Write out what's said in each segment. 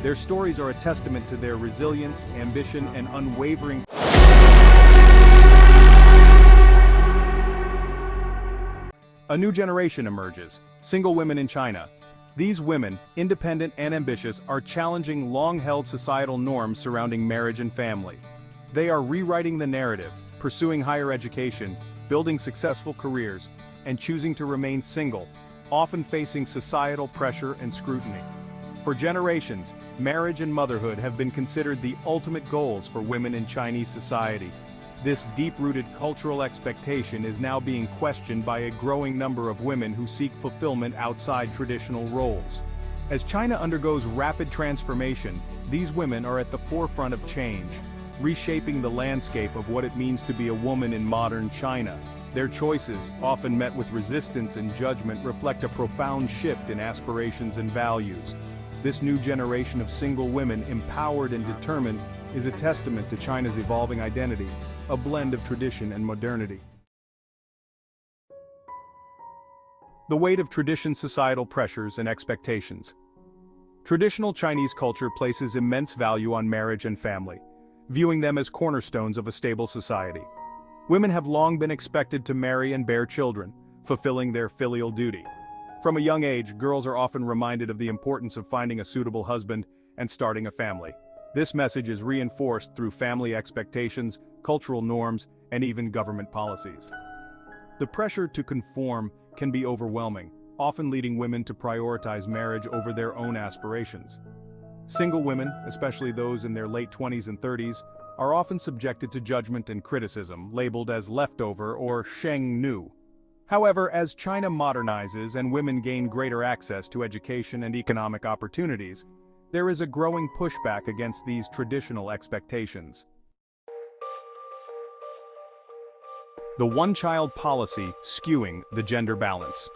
Their stories are a testament to their resilience, ambition, and unwavering. A new generation emerges, single women in China. These women, independent and ambitious, are challenging long-held societal norms surrounding marriage and family. They are rewriting the narrative, pursuing higher education, building successful careers, and choosing to remain single, often facing societal pressure and scrutiny. For generations, marriage and motherhood have been considered the ultimate goals for women in Chinese society. This deep-rooted cultural expectation is now being questioned by a growing number of women who seek fulfillment outside traditional roles. As China undergoes rapid transformation, these women are at the forefront of change, reshaping the landscape of what it means to be a woman in modern China. Their choices, often met with resistance and judgment, reflect a profound shift in aspirations and values. This new generation of single women, empowered and determined, is a testament to China's evolving identity, a blend of tradition and modernity. The weight of tradition, societal pressures, and expectations. Traditional Chinese culture places immense value on marriage and family, viewing them as cornerstones of a stable society. Women have long been expected to marry and bear children, fulfilling their filial duty. From a young age, girls are often reminded of the importance of finding a suitable husband and starting a family. This message is reinforced through family expectations, cultural norms, and even government policies. The pressure to conform can be overwhelming, often leading women to prioritize marriage over their own aspirations. Single women, especially those in their late 20s and 30s, are often subjected to judgment and criticism, labeled as leftover or sheng nu. However, as China modernizes and women gain greater access to education and economic opportunities, there is a growing pushback against these traditional expectations. The one-child policy skewing the gender balance.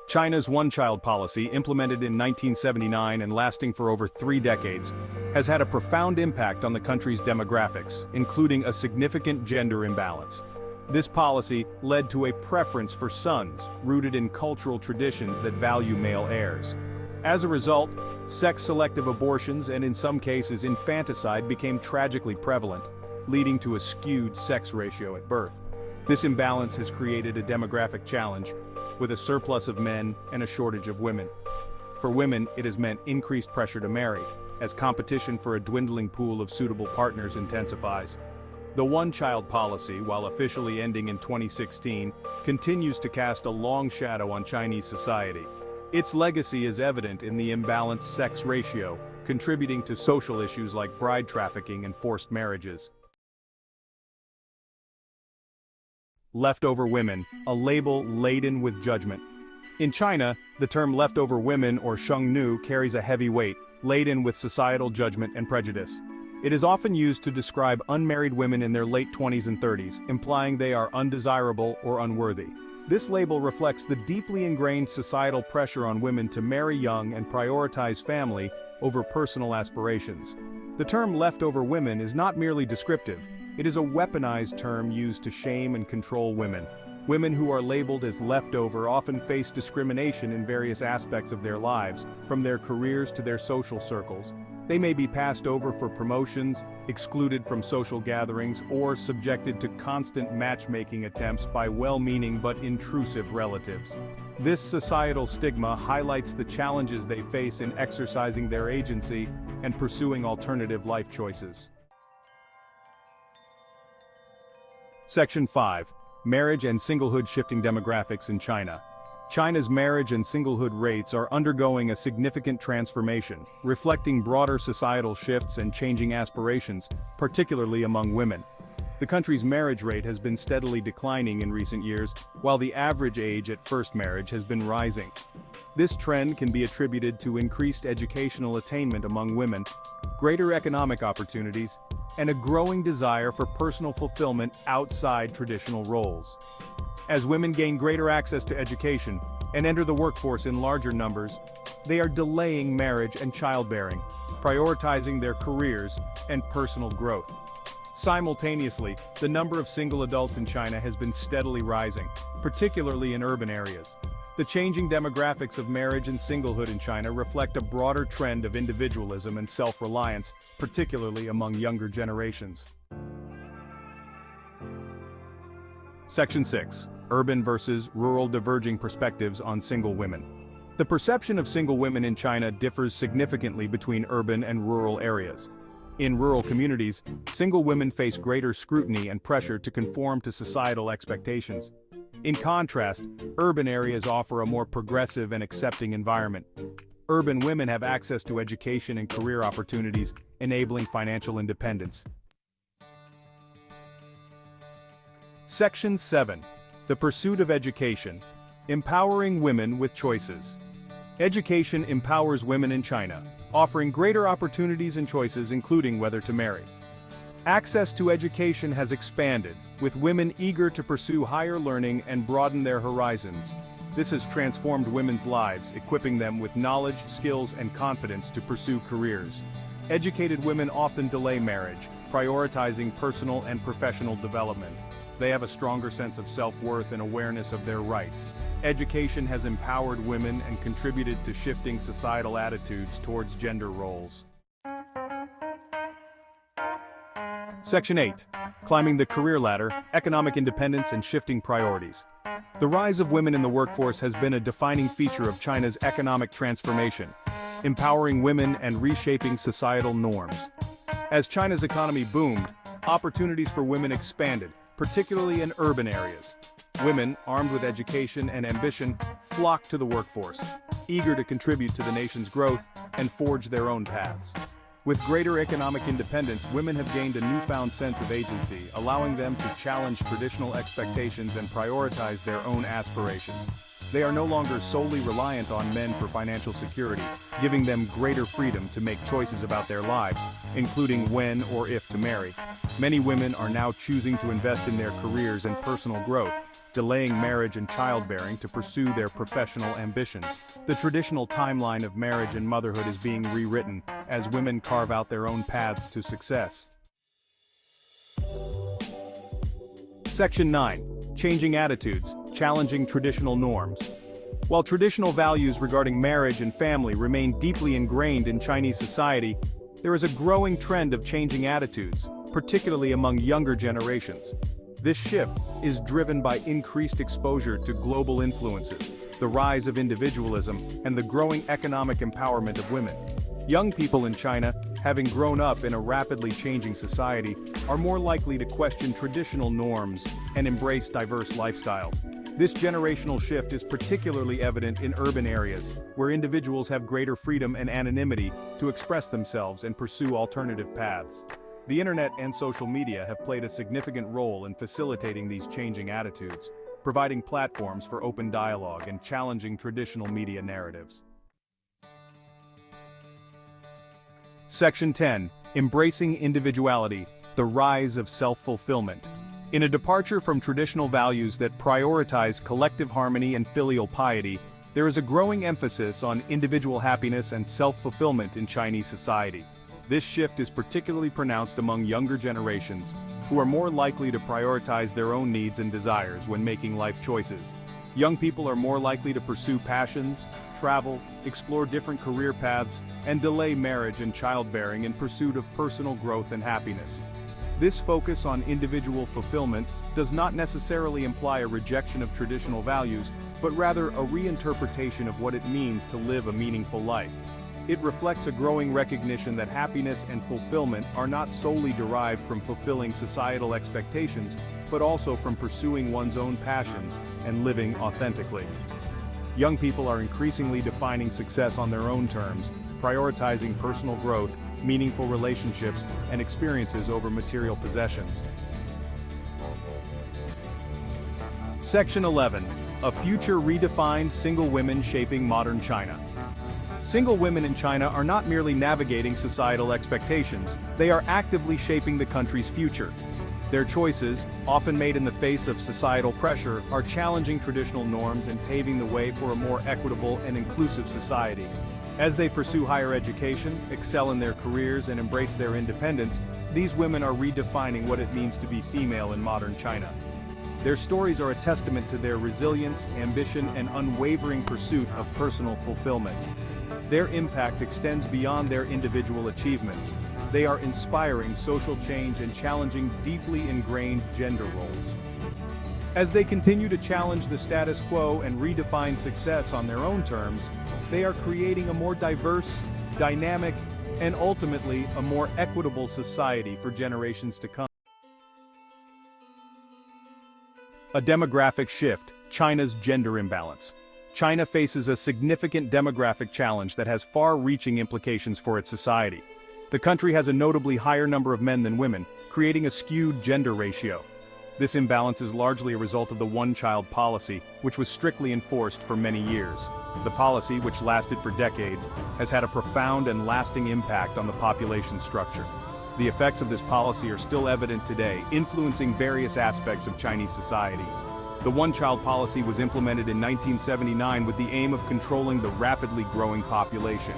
China's one-child policy, implemented in 1979 and lasting for over 3 decades, has had a profound impact on the country's demographics, including a significant gender imbalance. This policy led to a preference for sons, rooted in cultural traditions that value male heirs. As a result, sex-selective abortions and in some cases infanticide became tragically prevalent, leading to a skewed sex ratio at birth. This imbalance has created a demographic challenge, with a surplus of men and a shortage of women. For women, it has meant increased pressure to marry, as competition for a dwindling pool of suitable partners intensifies. The one-child policy, while officially ending in 2016, continues to cast a long shadow on Chinese society. Its legacy is evident in the imbalanced sex ratio, contributing to social issues like bride trafficking and forced marriages. Leftover women, a label laden with judgment. In China, the term leftover women or shengnu carries a heavy weight, laden with societal judgment and prejudice. It is often used to describe unmarried women in their late 20s and 30s, implying they are undesirable or unworthy. This label reflects the deeply ingrained societal pressure on women to marry young and prioritize family over personal aspirations. The term leftover women is not merely descriptive, it is a weaponized term used to shame and control women. Women who are labeled as leftover often face discrimination in various aspects of their lives, from their careers to their social circles. They may be passed over for promotions, excluded from social gatherings, or subjected to constant matchmaking attempts by well-meaning but intrusive relatives. This societal stigma highlights the challenges they face in exercising their agency and pursuing alternative life choices. Section 5. Marriage and singlehood shifting demographics in China. China's marriage and singlehood rates are undergoing a significant transformation, reflecting broader societal shifts and changing aspirations, particularly among women. The country's marriage rate has been steadily declining in recent years, while the average age at first marriage has been rising. This trend can be attributed to increased educational attainment among women, greater economic opportunities, and a growing desire for personal fulfillment outside traditional roles. As women gain greater access to education and enter the workforce in larger numbers, they are delaying marriage and childbearing, prioritizing their careers and personal growth. Simultaneously, the number of single adults in China has been steadily rising, particularly in urban areas. The changing demographics of marriage and singlehood in China reflect a broader trend of individualism and self-reliance, particularly among younger generations. Section 6. Urban versus rural diverging perspectives on single women. The perception of single women in China differs significantly between urban and rural areas. In rural communities, single women face greater scrutiny and pressure to conform to societal expectations. In contrast, urban areas offer a more progressive and accepting environment. Urban women have access to education and career opportunities, enabling financial independence. Section 7. The pursuit of education. Empowering women with choices. Education empowers women in China, offering greater opportunities and choices including whether to marry. Access to education has expanded, with women eager to pursue higher learning and broaden their horizons. This has transformed women's lives, equipping them with knowledge, skills, and confidence to pursue careers. Educated women often delay marriage, prioritizing personal and professional development. They have a stronger sense of self-worth and awareness of their rights. Education has empowered women and contributed to shifting societal attitudes towards gender roles. Section 8. Climbing the career ladder, economic independence and shifting priorities. The rise of women in the workforce has been a defining feature of China's economic transformation, empowering women and reshaping societal norms. As China's economy boomed, opportunities for women expanded, particularly in urban areas. Women, armed with education and ambition, flocked to the workforce, eager to contribute to the nation's growth and forge their own paths. With greater economic independence, women have gained a newfound sense of agency, allowing them to challenge traditional expectations and prioritize their own aspirations. They are no longer solely reliant on men for financial security, giving them greater freedom to make choices about their lives, including when or if to marry. Many women are now choosing to invest in their careers and personal growth, delaying marriage and childbearing to pursue their professional ambitions. The traditional timeline of marriage and motherhood is being rewritten as women carve out their own paths to success. Section 9. Changing attitudes, challenging traditional norms. While traditional values regarding marriage and family remain deeply ingrained in Chinese society, there is a growing trend of changing attitudes, particularly among younger generations. This shift is driven by increased exposure to global influences, the rise of individualism, and the growing economic empowerment of women. Young people in China, having grown up in a rapidly changing society, are more likely to question traditional norms and embrace diverse lifestyles. This generational shift is particularly evident in urban areas, where individuals have greater freedom and anonymity to express themselves and pursue alternative paths. The internet and social media have played a significant role in facilitating these changing attitudes, providing platforms for open dialogue and challenging traditional media narratives. Section 10. Embracing individuality, the rise of self-fulfillment. In a departure from traditional values that prioritize collective harmony and filial piety, there is a growing emphasis on individual happiness and self-fulfillment in Chinese society. This shift is particularly pronounced among younger generations, who are more likely to prioritize their own needs and desires when making life choices. Young people are more likely to pursue passions, travel, explore different career paths, and delay marriage and childbearing in pursuit of personal growth and happiness. This focus on individual fulfillment does not necessarily imply a rejection of traditional values, but rather a reinterpretation of what it means to live a meaningful life. It reflects a growing recognition that happiness and fulfillment are not solely derived from fulfilling societal expectations, but also from pursuing one's own passions and living authentically. Young people are increasingly defining success on their own terms, prioritizing personal growth, meaningful relationships, and experiences over material possessions. Section 11. A future redefined single women shaping modern China. Single women in China are not merely navigating societal expectations, they are actively shaping the country's future. Their choices, often made in the face of societal pressure, are challenging traditional norms and paving the way for a more equitable and inclusive society. As they pursue higher education, excel in their careers, and embrace their independence, these women are redefining what it means to be female in modern China. Their stories are a testament to their resilience, ambition, and unwavering pursuit of personal fulfillment. Their impact extends beyond their individual achievements. They are inspiring social change and challenging deeply ingrained gender roles. As they continue to challenge the status quo and redefine success on their own terms, they are creating a more diverse, dynamic, and ultimately a more equitable society for generations to come. A demographic shift, China's gender imbalance. China faces a significant demographic challenge that has far-reaching implications for its society. The country has a notably higher number of men than women, creating a skewed gender ratio. This imbalance is largely a result of the one-child policy, which was strictly enforced for many years. The policy, which lasted for decades, has had a profound and lasting impact on the population structure. The effects of this policy are still evident today, influencing various aspects of Chinese society. The one-child policy was implemented in 1979 with the aim of controlling the rapidly growing population.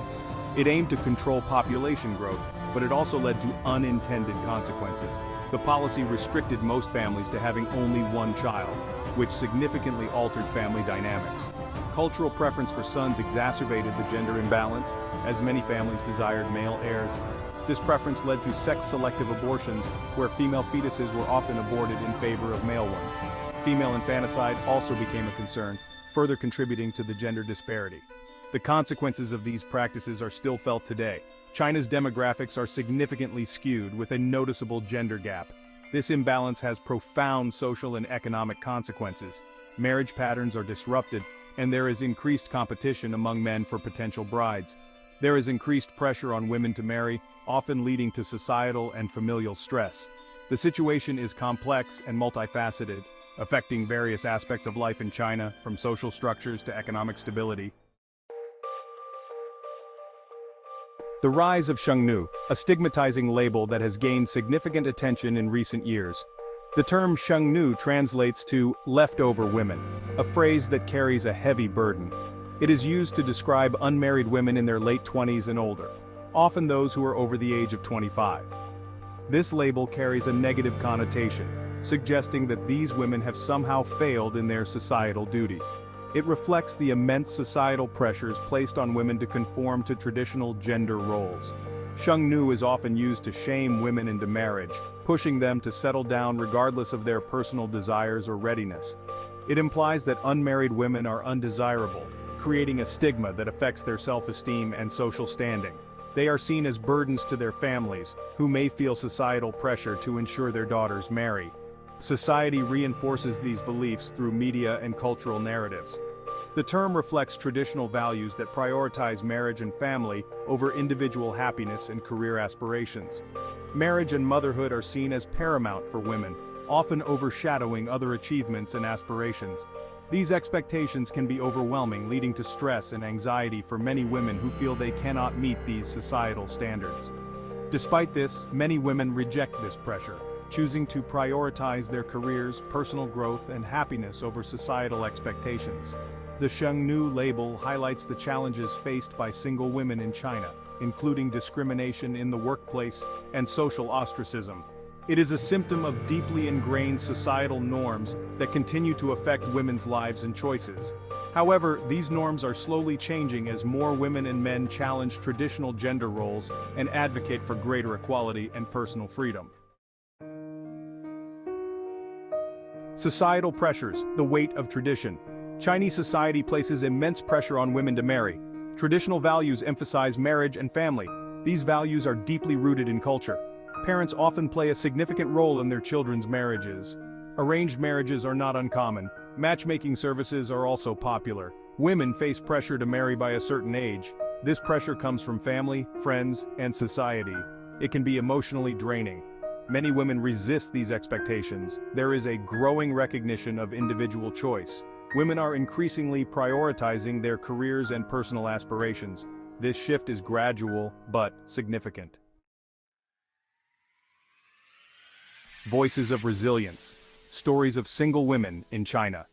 It aimed to control population growth, but it also led to unintended consequences. The policy restricted most families to having only one child, which significantly altered family dynamics. Cultural preference for sons exacerbated the gender imbalance, as many families desired male heirs. This preference led to sex-selective abortions, where female fetuses were often aborted in favor of male ones. Female infanticide also became a concern, further contributing to the gender disparity. The consequences of these practices are still felt today. China's demographics are significantly skewed with a noticeable gender gap. This imbalance has profound social and economic consequences. Marriage patterns are disrupted, and there is increased competition among men for potential brides. There is increased pressure on women to marry, often leading to societal and familial stress. The situation is complex and multifaceted, affecting various aspects of life in China, from social structures to economic stability. The rise of Shengnu, a stigmatizing label that has gained significant attention in recent years. The term Shengnu translates to leftover women, a phrase that carries a heavy burden. It is used to describe unmarried women in their late 20s and older, often those who are over the age of 25. This label carries a negative connotation, suggesting that these women have somehow failed in their societal duties. It reflects the immense societal pressures placed on women to conform to traditional gender roles. Shengnu is often used to shame women into marriage, pushing them to settle down regardless of their personal desires or readiness. It implies that unmarried women are undesirable, creating a stigma that affects their self-esteem and social standing. They are seen as burdens to their families, who may feel societal pressure to ensure their daughters marry. Society reinforces these beliefs through media and cultural narratives. The term reflects traditional values that prioritize marriage and family over individual happiness and career aspirations. Marriage and motherhood are seen as paramount for women, often overshadowing other achievements and aspirations. These expectations can be overwhelming, leading to stress and anxiety for many women who feel they cannot meet these societal standards. Despite this, many women reject this pressure, choosing to prioritize their careers, personal growth, and happiness over societal expectations. The Shengnu label highlights the challenges faced by single women in China, including discrimination in the workplace and social ostracism. It is a symptom of deeply ingrained societal norms that continue to affect women's lives and choices. However, these norms are slowly changing as more women and men challenge traditional gender roles and advocate for greater equality and personal freedom. Societal pressures, the weight of tradition. Chinese society places immense pressure on women to marry. Traditional values emphasize marriage and family. These values are deeply rooted in culture. Parents often play a significant role in their children's marriages. Arranged marriages are not uncommon. Matchmaking services are also popular. Women face pressure to marry by a certain age. This pressure comes from family, friends, and society. It can be emotionally draining. Many women resist these expectations. There is a growing recognition of individual choice. Women are increasingly prioritizing their careers and personal aspirations. This shift is gradual, but significant. Voices of resilience. Stories of single women in China.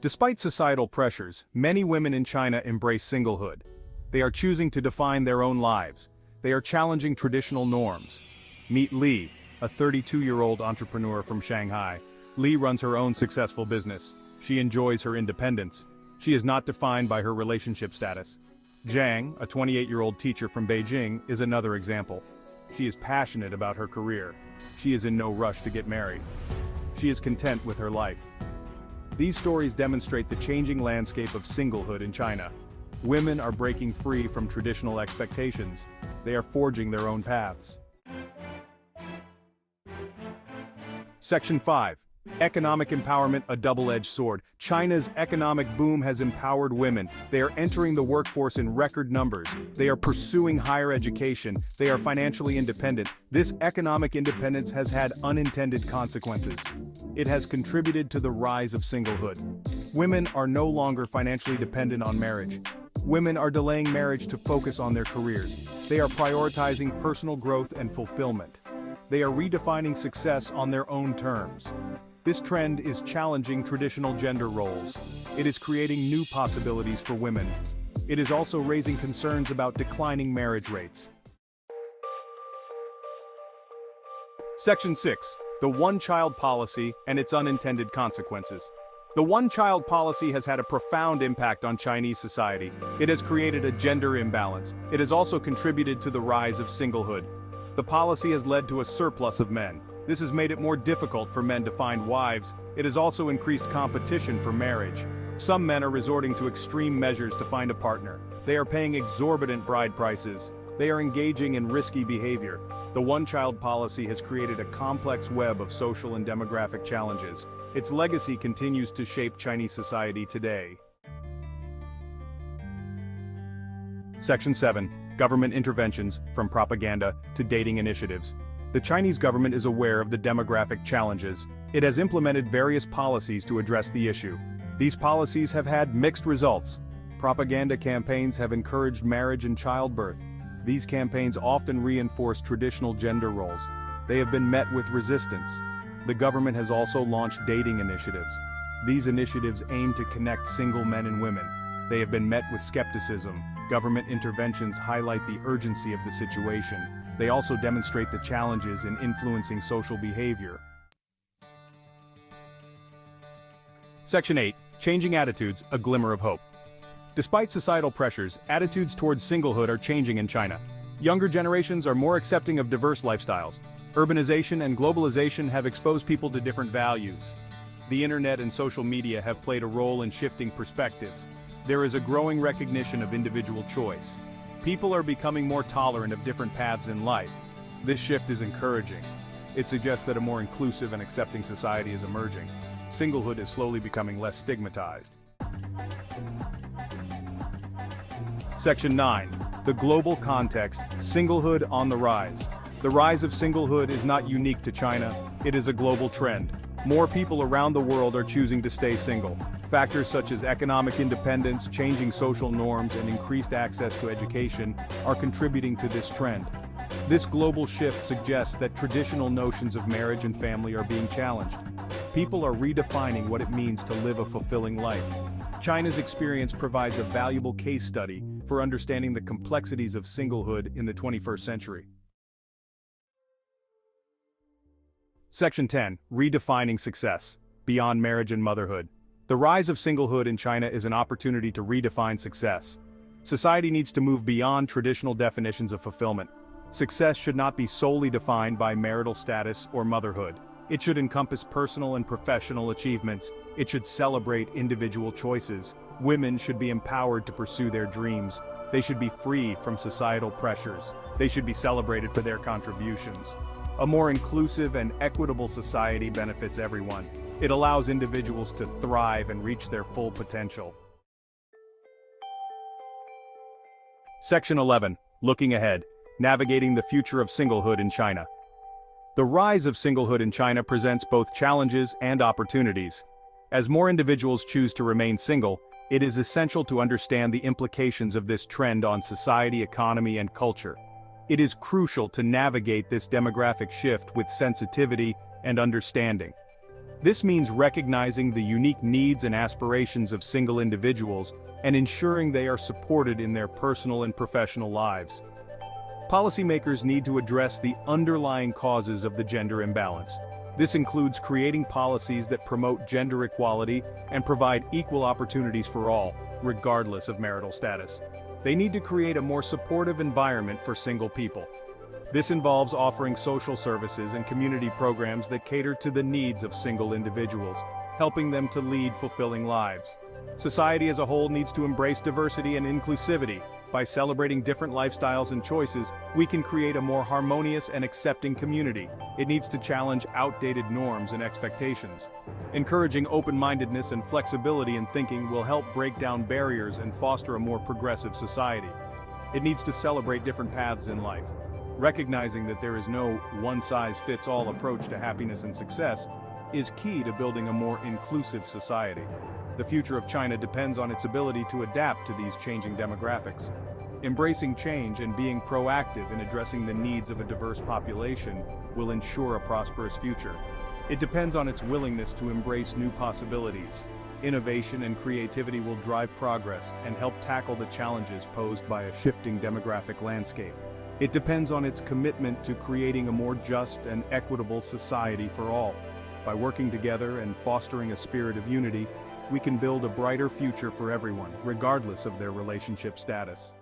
Despite societal pressures, many women in China embrace singlehood. They are choosing to define their own lives. They are challenging traditional norms. Meet Li, a 32-year-old entrepreneur from Shanghai. Li runs her own successful business. She enjoys her independence. She is not defined by her relationship status. Zhang, a 28-year-old teacher from Beijing, is another example. She is passionate about her career. She is in no rush to get married. She is content with her life. These stories demonstrate the changing landscape of singlehood in China. Women are breaking free from traditional expectations. They are forging their own paths. Section 5. Economic empowerment, a double-edged sword. China's economic boom has empowered women. They are entering the workforce in record numbers. They are pursuing higher education. They are financially independent. This economic independence has had unintended consequences. It has contributed to the rise of singlehood. Women are no longer financially dependent on marriage. Women are delaying marriage to focus on their careers. They are prioritizing personal growth and fulfillment. They are redefining success on their own terms. This trend is challenging traditional gender roles. It is creating new possibilities for women. It is also raising concerns about declining marriage rates. Section 6. The one-child policy and its unintended consequences. The one-child policy has had a profound impact on Chinese society. It has created a gender imbalance. It has also contributed to the rise of singlehood. The policy has led to a surplus of men. This has made it more difficult for men to find wives. It has also increased competition for marriage. Some men are resorting to extreme measures to find a partner. They are paying exorbitant bride prices. They are engaging in risky behavior. The one-child policy has created a complex web of social and demographic challenges. Its legacy continues to shape Chinese society today. Section 7. Government interventions, from propaganda to dating initiatives. The Chinese government is aware of the demographic challenges. It has implemented various policies to address the issue. These policies have had mixed results. Propaganda campaigns have encouraged marriage and childbirth. These campaigns often reinforce traditional gender roles. They have been met with resistance. The government has also launched dating initiatives. These initiatives aim to connect single men and women. They have been met with skepticism. Government interventions highlight the urgency of the situation. They also demonstrate the challenges in influencing social behavior. Section 8. Changing attitudes, a glimmer of hope. Despite societal pressures, attitudes towards singlehood are changing in China. Younger generations are more accepting of diverse lifestyles. Urbanization and globalization have exposed people to different values. The internet and social media have played a role in shifting perspectives. There is a growing recognition of individual choice. People are becoming more tolerant of different paths in life. This shift is encouraging. It suggests that a more inclusive and accepting society is emerging. Singlehood is slowly becoming less stigmatized. Section 9. The global context, singlehood on the rise. The rise of singlehood is not unique to China. It is a global trend. More people around the world are choosing to stay single. Factors such as economic independence, changing social norms, and increased access to education are contributing to this trend. This global shift suggests that traditional notions of marriage and family are being challenged. People are redefining what it means to live a fulfilling life. China's experience provides a valuable case study for understanding the complexities of singlehood in the 21st century. Section 10. Redefining success, beyond marriage and motherhood. The rise of singlehood in China is an opportunity to redefine success. Society needs to move beyond traditional definitions of fulfillment. Success should not be solely defined by marital status or motherhood. It should encompass personal and professional achievements. It should celebrate individual choices. Women should be empowered to pursue their dreams. They should be free from societal pressures. They should be celebrated for their contributions. A more inclusive and equitable society benefits everyone. It allows individuals to thrive and reach their full potential. Section 11. Looking ahead, navigating the future of singlehood in China. The rise of singlehood in China presents both challenges and opportunities. As more individuals choose to remain single, it is essential to understand the implications of this trend on society, economy, and culture. It is crucial to navigate this demographic shift with sensitivity and understanding. This means recognizing the unique needs and aspirations of single individuals and ensuring they are supported in their personal and professional lives. Policymakers need to address the underlying causes of the gender imbalance. This includes creating policies that promote gender equality and provide equal opportunities for all, regardless of marital status. They need to create a more supportive environment for single people. This involves offering social services and community programs that cater to the needs of single individuals, helping them to lead fulfilling lives. Society as a whole needs to embrace diversity and inclusivity. By celebrating different lifestyles and choices, we can create a more harmonious and accepting community. It needs to challenge outdated norms and expectations. Encouraging open-mindedness and flexibility in thinking will help break down barriers and foster a more progressive society. It needs to celebrate different paths in life. Recognizing that there is no one-size-fits-all approach to happiness and success is key to building a more inclusive society. The future of China depends on its ability to adapt to these changing demographics. Embracing change and being proactive in addressing the needs of a diverse population will ensure a prosperous future. It depends on its willingness to embrace new possibilities. Innovation and creativity will drive progress and help tackle the challenges posed by a shifting demographic landscape. It depends on its commitment to creating a more just and equitable society for all. By working together and fostering a spirit of unity, we can build a brighter future for everyone, regardless of their relationship status.